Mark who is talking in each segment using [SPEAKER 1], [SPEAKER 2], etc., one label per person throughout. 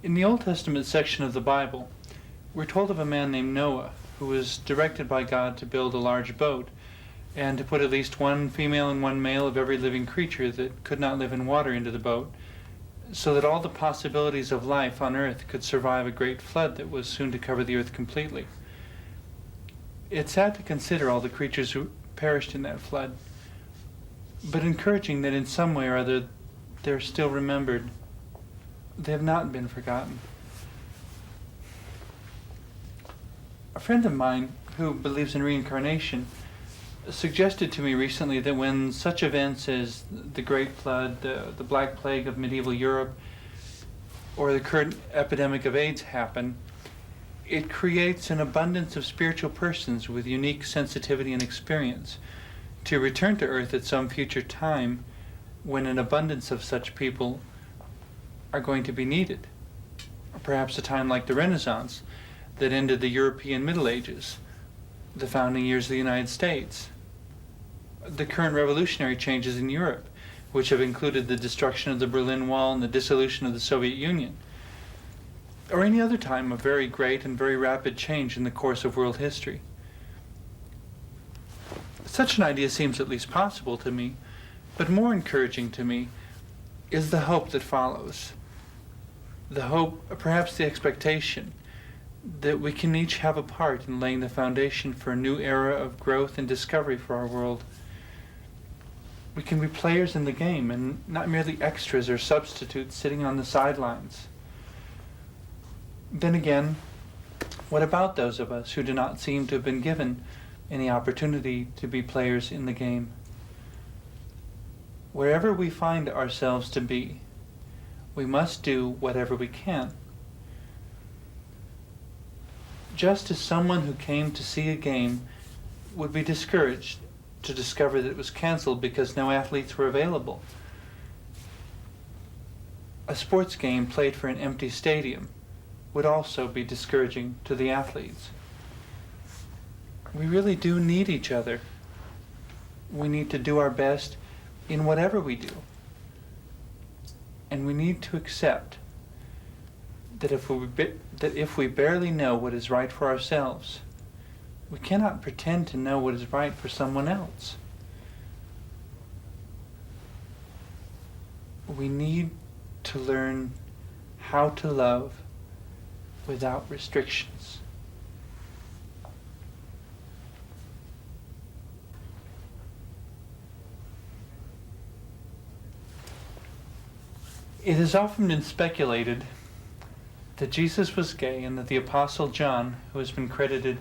[SPEAKER 1] In the Old Testament section of the Bible, we're told of a man named Noah who was directed by God to build a large boat and to put at least one female and one male of every living creature that could not live in water into the boat, so that all the possibilities of life on earth could survive a great flood that was soon to cover the earth completely. It's sad to consider all the creatures who perished in that flood, but encouraging that in some way or other they're still remembered. They have not been forgotten. A friend of mine who believes in reincarnation suggested to me recently that when such events as the Great Flood, the Black Plague of medieval Europe, or the current epidemic of AIDS happen, it creates an abundance of spiritual persons with unique sensitivity and experience to return to Earth at some future time when an abundance of such people are going to be needed. Or perhaps a time like the Renaissance that ended the European Middle Ages, the founding years of the United States, the current revolutionary changes in Europe, which have included the destruction of the Berlin Wall and the dissolution of the Soviet Union, or any other time of very great and very rapid change in the course of world history. Such an idea seems at least possible to me, but more encouraging to me is the hope that follows. The hope, perhaps the expectation, that we can each have a part in laying the foundation for a new era of growth and discovery for our world. We can be players in the game and not merely extras or substitutes sitting on the sidelines. Then again, what about those of us who do not seem to have been given any opportunity to be players in the game? Wherever we find ourselves to be, we must do whatever we can. Just as someone who came to see a game would be discouraged to discover that it was canceled because no athletes were available, a sports game played for an empty stadium would also be discouraging to the athletes. We really do need each other. We need to do our best in whatever we do. And we need to accept that if we barely know what is right for ourselves, we cannot pretend to know what is right for someone else. We need to learn how to love without restrictions. It has often been speculated that Jesus was gay and that the Apostle John, who has been credited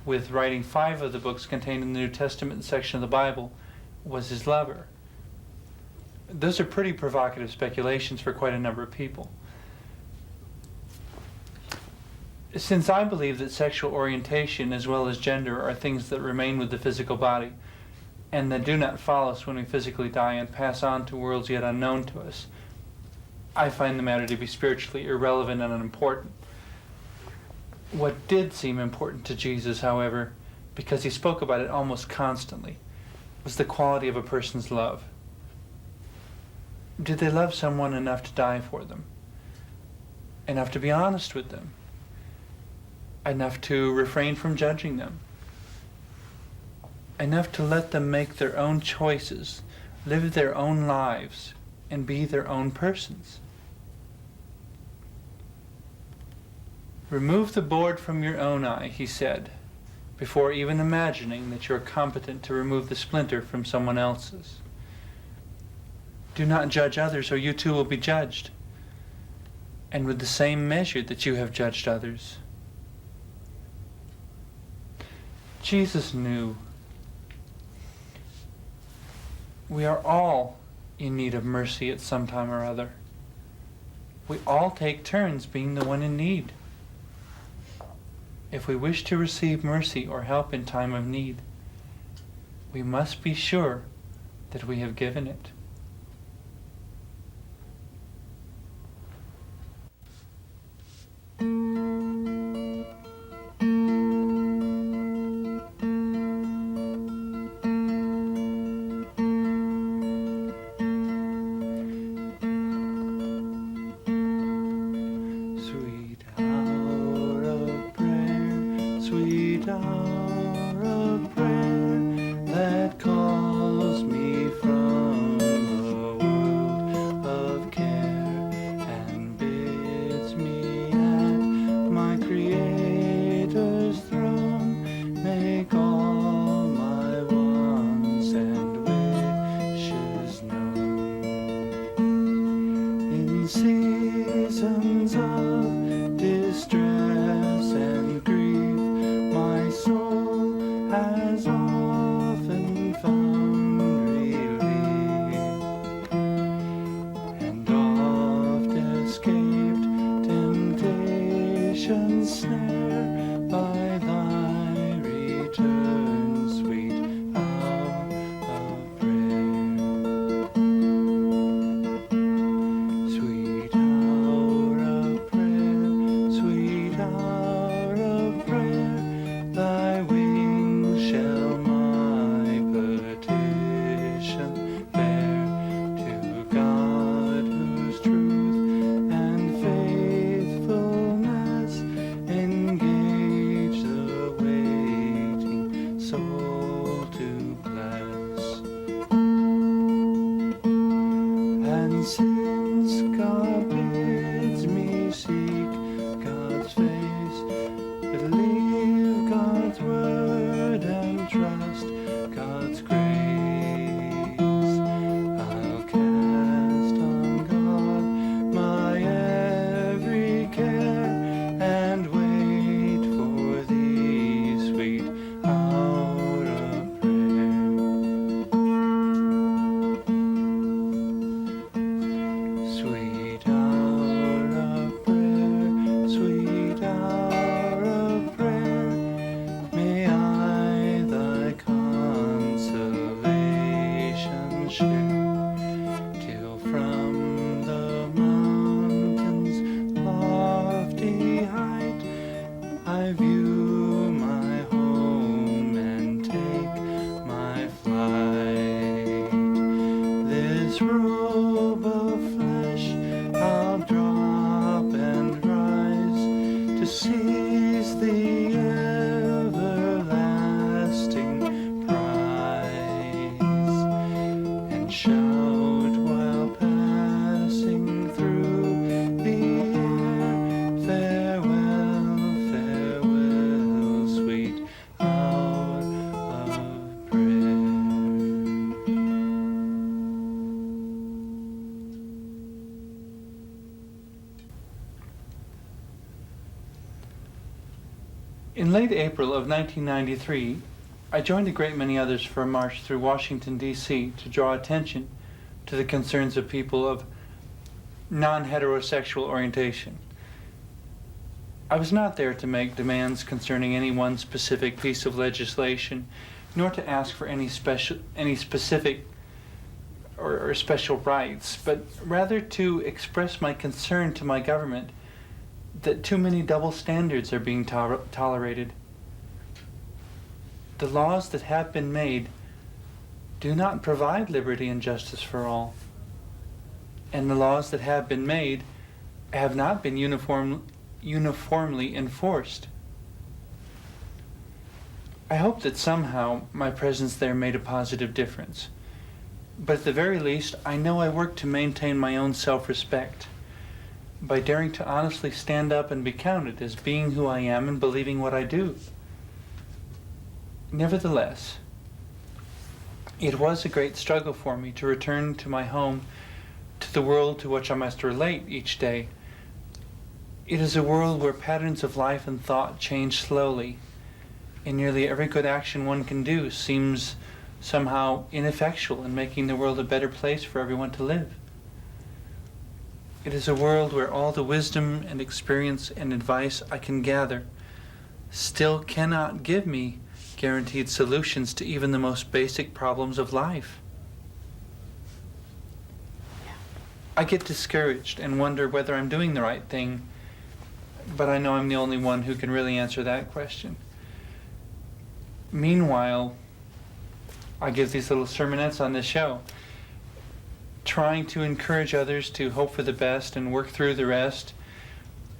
[SPEAKER 1] with writing 5 of the books contained in the New Testament section of the Bible, was his lover. Those are pretty provocative speculations for quite a number of people. Since I believe that sexual orientation as well as gender are things that remain with the physical body and that do not follow us when we physically die and pass on to worlds yet unknown to us, I find the matter to be spiritually irrelevant and unimportant. What did seem important to Jesus, however, because he spoke about it almost constantly, was the quality of a person's love. Did they love someone enough to die for them? Enough to be honest with them? Enough to refrain from judging them? Enough to let them make their own choices, live their own lives, and be their own persons? Remove the board from your own eye, he said, before even imagining that you are competent to remove the splinter from someone else's. Do not judge others, or you too will be judged, and with the same measure that you have judged others. Jesus knew we are all in need of mercy at some time or other. We all take turns being the one in need. If we wish to receive mercy or help in time of need, we must be sure that we have given it. since God bids me seek God's face, believe God's word and trust God's grace, I'll cast on God my every care and wait for the sweet hour of prayer. Sweet hour of prayer, sweet hour of prayer, may I thy consolation share, till from the mountain's lofty height I view my home and take my flight. This robe of flesh I'll drop and rise to seize the everlasting prize, and shout while passing through the air, farewell, farewell, sweet hour of prayer. In late April of 1993, I joined a great many others for a march through Washington, D.C. to draw attention to the concerns of people of non-heterosexual orientation. I was not there to make demands concerning any one specific piece of legislation, nor to ask for any specific or special rights, but rather to express my concern to my government that too many double standards are being tolerated. The laws that have been made do not provide liberty and justice for all, and the laws that have been made have not been uniformly enforced. I hope that somehow my presence there made a positive difference, but at the very least, I know I worked to maintain my own self-respect by daring to honestly stand up and be counted as being who I am and believing what I do. Nevertheless, it was a great struggle for me to return to my home, to the world to which I must relate each day. It is a world where patterns of life and thought change slowly, and nearly every good action one can do seems somehow ineffectual in making the world a better place for everyone to live. It is a world where all the wisdom and experience and advice I can gather still cannot give me guaranteed solutions to even the most basic problems of life. I get discouraged and wonder whether I'm doing the right thing, but I know I'm the only one who can really answer that question. Meanwhile, I give these little sermonettes on this show, trying to encourage others to hope for the best and work through the rest.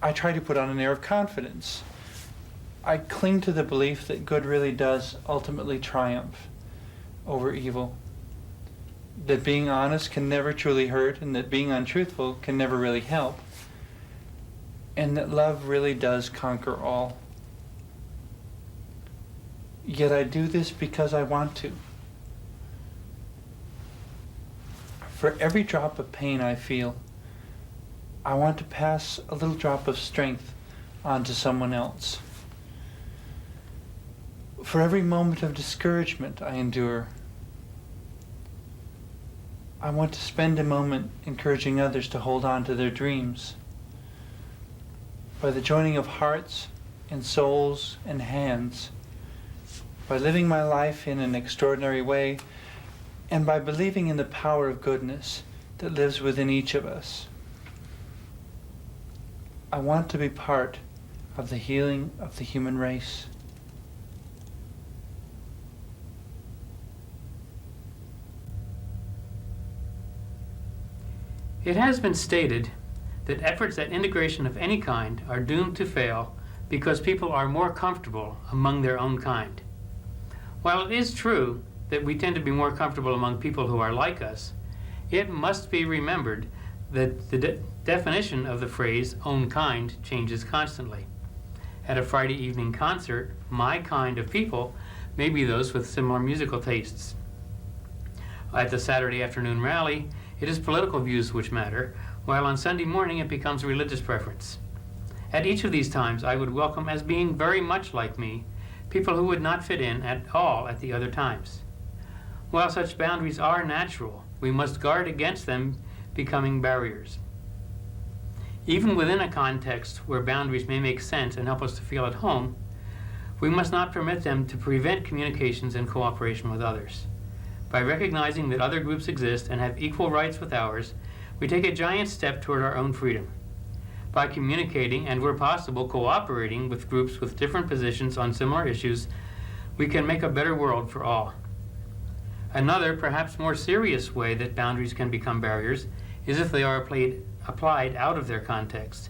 [SPEAKER 1] I try to put on an air of confidence. I cling to the belief that good really does ultimately triumph over evil, that being honest can never truly hurt, and that being untruthful can never really help, and that love really does conquer all. Yet I do this because I want to. For every drop of pain I feel, I want to pass a little drop of strength on to someone else. For every moment of discouragement I endure, I want to spend a moment encouraging others to hold on to their dreams. By the joining of hearts and souls and hands, by living my life in an extraordinary way, and by believing in the power of goodness that lives within each of us. I want to be part of the healing of the human race.
[SPEAKER 2] It has been stated that efforts at integration of any kind are doomed to fail because people are more comfortable among their own kind. While it is true that we tend to be more comfortable among people who are like us, it must be remembered that the definition of the phrase own kind changes constantly. At a Friday evening concert, my kind of people may be those with similar musical tastes. At the Saturday afternoon rally, it is political views which matter, while on Sunday morning it becomes religious preference. At each of these times, I would welcome as being very much like me people who would not fit in at all at the other times. While such boundaries are natural, we must guard against them becoming barriers. Even within a context where boundaries may make sense and help us to feel at home, we must not permit them to prevent communications and cooperation with others. By recognizing that other groups exist and have equal rights with ours, we take a giant step toward our own freedom. By communicating and, where possible, cooperating with groups with different positions on similar issues, we can make a better world for all. Another, perhaps more serious way that boundaries can become barriers is if they are applied out of their context.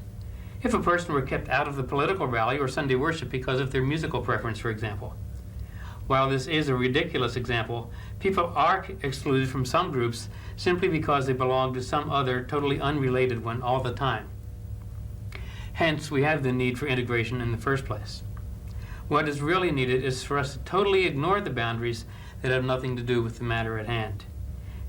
[SPEAKER 2] If a person were kept out of the political rally or Sunday worship because of their musical preference, for example. While this is a ridiculous example, people are excluded from some groups simply because they belong to some other totally unrelated one all the time. Hence, we have the need for integration in the first place. What is really needed is for us to totally ignore the boundaries that have nothing to do with the matter at hand.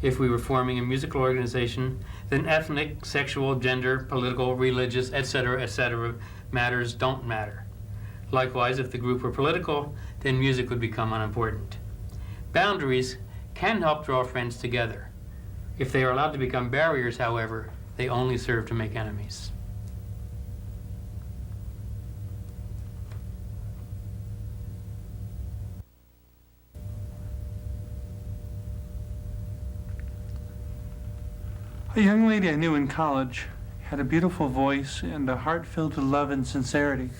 [SPEAKER 2] If we were forming a musical organization, then ethnic, sexual, gender, political, religious, etc. matters don't matter. Likewise, if the group were political, then music would become unimportant. Boundaries can help draw friends together. If they are allowed to become barriers, however, they only serve to make enemies.
[SPEAKER 1] A young lady I knew in college had a beautiful voice and a heart filled with love and sincerity.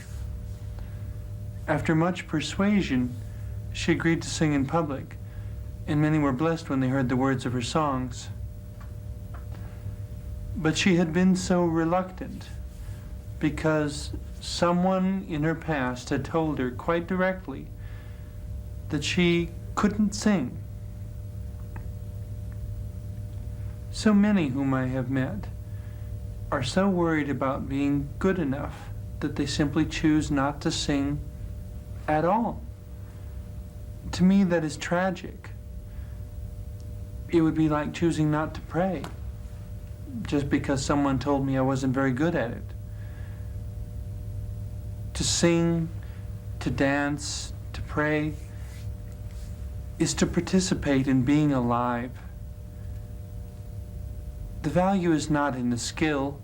[SPEAKER 1] After much persuasion, she agreed to sing in public, and many were blessed when they heard the words of her songs. But she had been so reluctant because someone in her past had told her quite directly that she couldn't sing. So many whom I have met are so worried about being good enough that they simply choose not to sing at all. To me, that is tragic. It would be like choosing not to pray just because someone told me I wasn't very good at it. To sing, to dance, to pray is to participate in being alive. The value is not in the skill,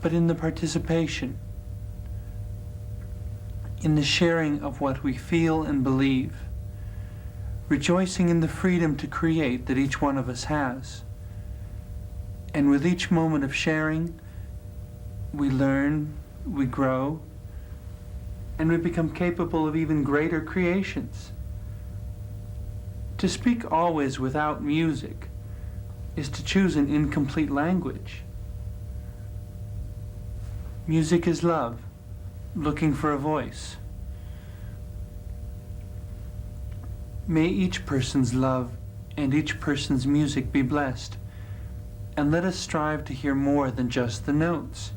[SPEAKER 1] but in the participation, in the sharing of what we feel and believe, rejoicing in the freedom to create that each one of us has. And with each moment of sharing, we learn, we grow, and we become capable of even greater creations. To speak always without music is to choose an incomplete language. Music is love, looking for a voice. May each person's love and each person's music be blessed, and let us strive to hear more than just the notes.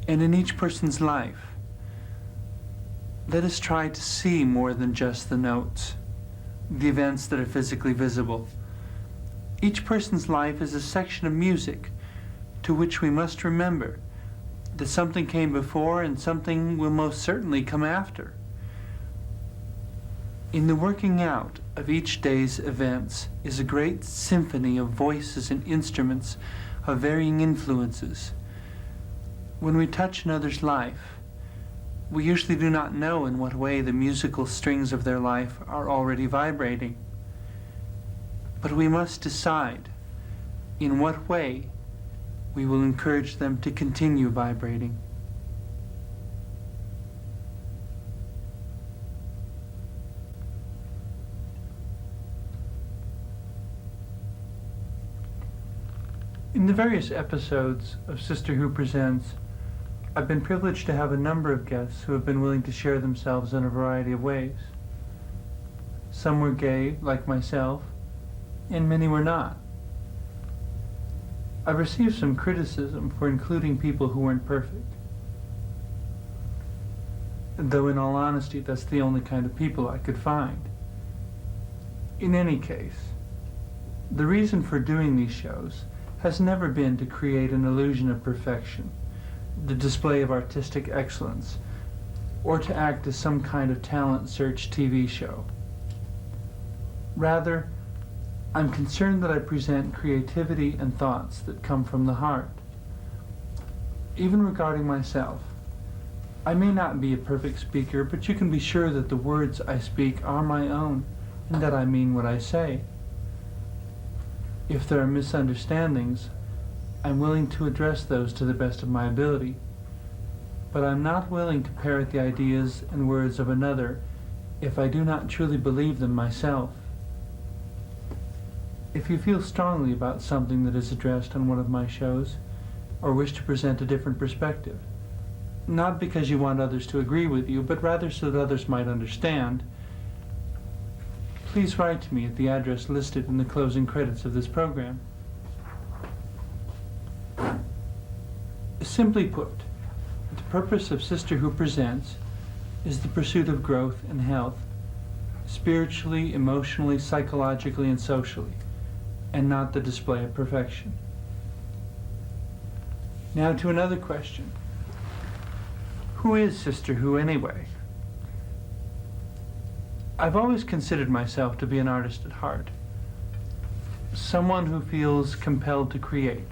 [SPEAKER 1] And in each person's life, let us try to see more than just the notes, the events that are physically visible. Each person's life is a section of music to which we must remember that something came before and something will most certainly come after. In the working out of each day's events is a great symphony of voices and instruments of varying influences. When we touch another's life, we usually do not know in what way the musical strings of their life are already vibrating. But we must decide in what way we will encourage them to continue vibrating. In the various episodes of Sister Who Presents, I've been privileged to have a number of guests who have been willing to share themselves in a variety of ways. Some were gay, like myself, and many were not. I've received some criticism for including people who weren't perfect. Though in all honesty, that's the only kind of people I could find. In any case, the reason for doing these shows has never been to create an illusion of perfection, the display of artistic excellence, or to act as some kind of talent search TV show. Rather, I'm concerned that I present creativity and thoughts that come from the heart. Even regarding myself, I may not be a perfect speaker, but you can be sure that the words I speak are my own and that I mean what I say. If there are misunderstandings, I'm willing to address those to the best of my ability, but I'm not willing to parrot the ideas and words of another if I do not truly believe them myself. If you feel strongly about something that is addressed on one of my shows, or wish to present a different perspective, not because you want others to agree with you, but rather so that others might understand, please write to me at the address listed in the closing credits of this program. Simply put, the purpose of Sister Who Presents is the pursuit of growth and health, spiritually, emotionally, psychologically, and socially, and not the display of perfection. Now to another question. Who is Sister Who anyway? I've always considered myself to be an artist at heart, someone who feels compelled to create.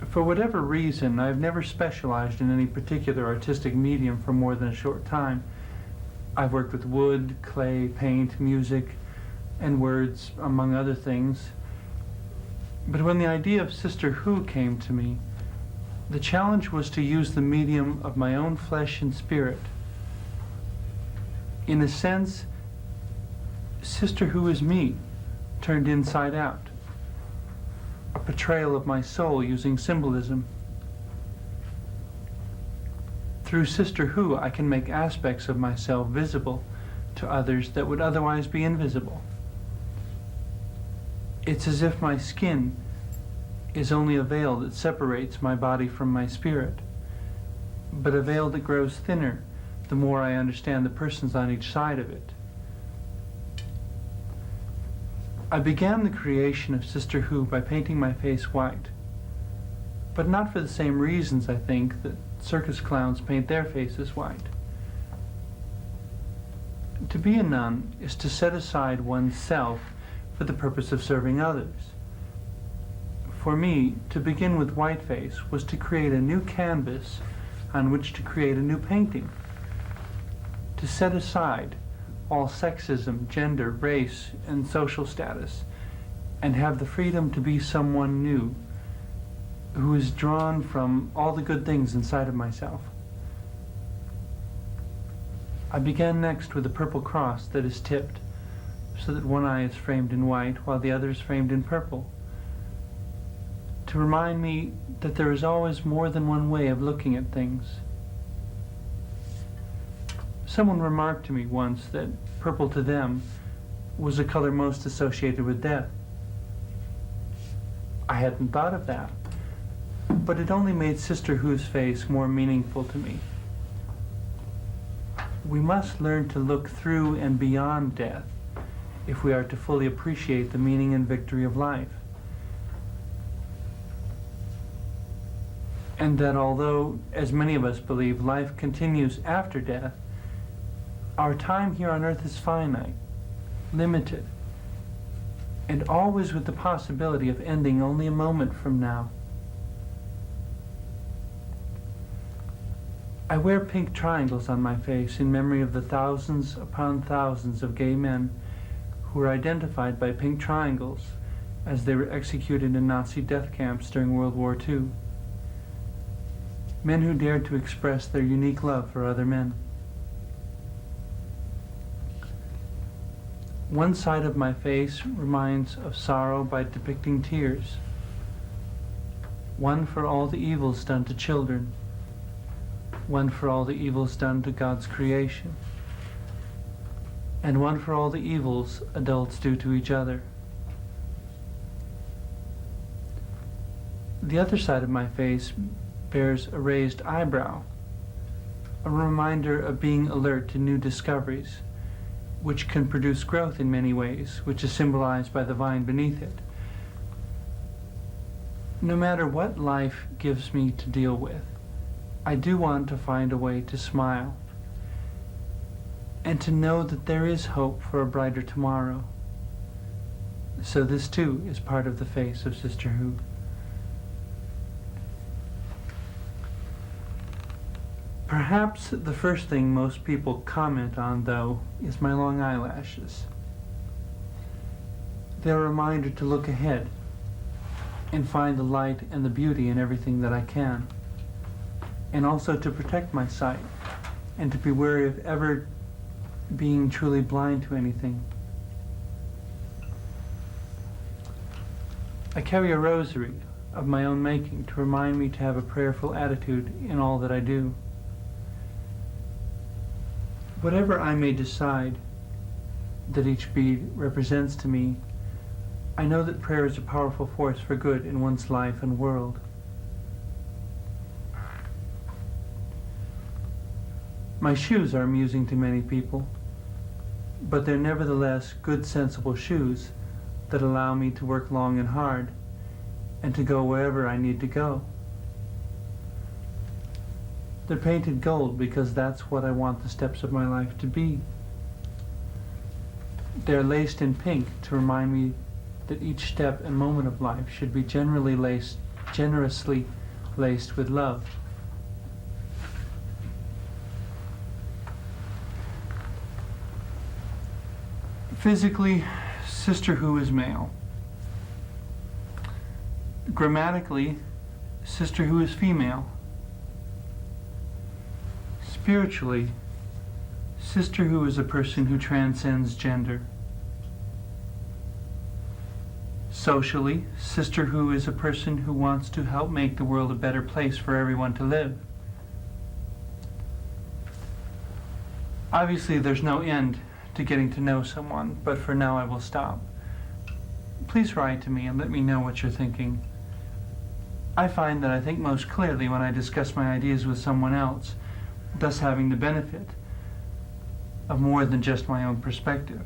[SPEAKER 1] For whatever reason, I've never specialized in any particular artistic medium for more than a short time. I've worked with wood, clay, paint, music, and words, among other things. But when the idea of Sister Who came to me, the challenge was to use the medium of my own flesh and spirit. In a sense, Sister Who is me, turned inside out. A portrayal of my soul using symbolism. Through Sister Who, I can make aspects of myself visible to others that would otherwise be invisible. It's as if my skin is only a veil that separates my body from my spirit, but a veil that grows thinner the more I understand the persons on each side of it. I began the creation of Sister Who by painting my face white, but not for the same reasons, I think, that circus clowns paint their faces white. To be a nun is to set aside oneself for the purpose of serving others. For me, to begin with whiteface was to create a new canvas on which to create a new painting. To set aside all sexism, gender, race, and social status, and have the freedom to be someone new, who is drawn from all the good things inside of myself. I began next with a purple cross that is tipped, so that one eye is framed in white while the other is framed in purple, to remind me that there is always more than one way of looking at things. Someone remarked to me once that purple to them was a color most associated with death. I hadn't thought of that, but it only made Sister Who's face more meaningful to me. We must learn to look through and beyond death if we are to fully appreciate the meaning and victory of life. And that although, as many of us believe, life continues after death, our time here on earth is finite, limited, and always with the possibility of ending only a moment from now. I wear pink triangles on my face in memory of the thousands upon thousands of gay men who were identified by pink triangles as they were executed in Nazi death camps during World War II. Men who dared to express their unique love for other men. One side of my face reminds of sorrow by depicting tears. One for all the evils done to children. One for all the evils done to God's creation. And one for all the evils adults do to each other. The other side of my face bears a raised eyebrow, a reminder of being alert to new discoveries, which can produce growth in many ways, which is symbolized by the vine beneath it. No matter what life gives me to deal with, I do want to find a way to smile and to know that there is hope for a brighter tomorrow. So this too is part of the face of Sister Who. Perhaps the first thing most people comment on, though, is my long eyelashes. They're a reminder to look ahead and find the light and the beauty in everything that I can, and also to protect my sight and to be wary of ever being truly blind to anything. I carry a rosary of my own making to remind me to have a prayerful attitude in all that I do. Whatever I may decide that each bead represents to me, I know that prayer is a powerful force for good in one's life and world. My shoes are amusing to many people, but they're nevertheless good, sensible shoes that allow me to work long and hard and to go wherever I need to go. They're painted gold because that's what I want the steps of my life to be. They're laced in pink to remind me that each step and moment of life should be generously laced with love. Physically, Sister Who is male. Grammatically, Sister Who is female. Spiritually, Sister Who is a person who transcends gender. Socially, Sister Who is a person who wants to help make the world a better place for everyone to live. Obviously, there's no end to getting to know someone, but for now I will stop. Please write to me and let me know what you're thinking. I find that I think most clearly when I discuss my ideas with someone else, thus having the benefit of more than just my own perspective.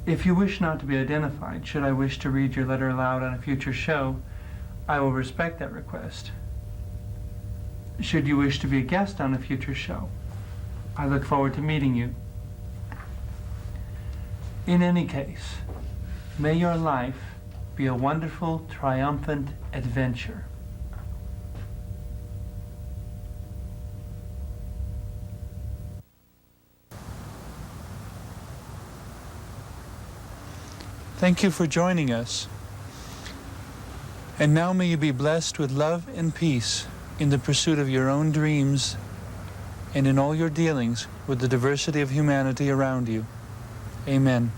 [SPEAKER 1] If you wish not to be identified, should I wish to read your letter aloud on a future show, I will respect that request. Should you wish to be a guest on a future show, I look forward to meeting you. In any case, may your life be a wonderful, triumphant adventure. Thank you for joining us. And now may you be blessed with love and peace in the pursuit of your own dreams and in all your dealings with the diversity of humanity around you. Amen.